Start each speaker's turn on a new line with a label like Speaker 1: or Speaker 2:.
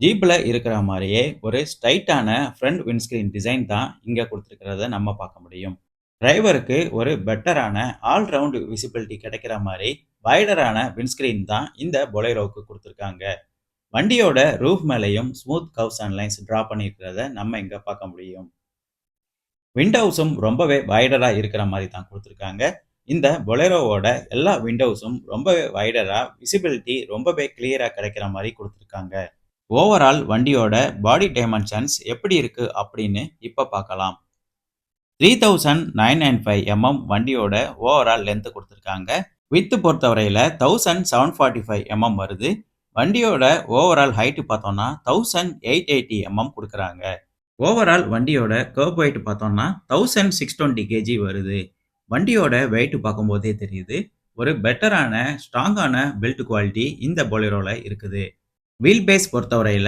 Speaker 1: ஜீப்ல இருக்கிற மாரியே ஒரு ஸ்ட்ரைட்டான ஃப்ரண்ட் விண்ட்ஸ்கிரீன் டிசைன் தான் இங்க குடுத்திருக்கிறத நம்ம பார்க்க முடியும். டிரைவருக்கு ஒரு பெட்டரான ஆல் ரவுண்ட் விசிபிலிட்டி கிடைக்கிற மாரி வைடரான விண்ட்ஸ்கிரீன் தான் இந்த பொலேரோவுக்கு குடுத்திருக்காங்க. வண்டியோட ரூஃப் மேலயும் smooth curves and lines draw பண்ணியிருக்கிறத நம்ம இங்க பார்க்க முடியும். விண்டோஸும் ரொம்பவே வைடரா இருக்கிற மாரி தான் குடுத்திருக்காங்க. இந்த பொலேரோவோட எல்லா விண்டோஸும் ரொம்பவே வைடரா விசிபிலிட்டி ரொம்பவே கிளியரா கிடைக்கிற மாரி குடுத்திருக்காங்க. ஓவரால் வண்டியோட பாடி டைமென்ஷன்ஸ் எப்படி இருக்கு அப்படின்னு இப்ப பார்க்கலாம். 3995 வண்டியோட ஓவரால் லென்த் குடுத்திருக்காங்க. விட்த் பொறுத்தவரையில 1745 வருது. வண்டியோட ஓவரால் ஹைட் பார்த்தோம்னா 1880 குடுக்குறாங்க. ஓவரால் வண்டியோட கர்ப் வெயிட் பார்த்தோம்னா 1620 கேஜி வருது. வண்டியோட வெயிட் பார்க்கும்போதே தெரியுது. ஒரு பெட்டரான, ஸ்ட்ராங்கான பில்ட் குவாலிட்டி இந்த பொலேரோல இருக்குது. வீல் பேஸ் பொறுத்தவரையில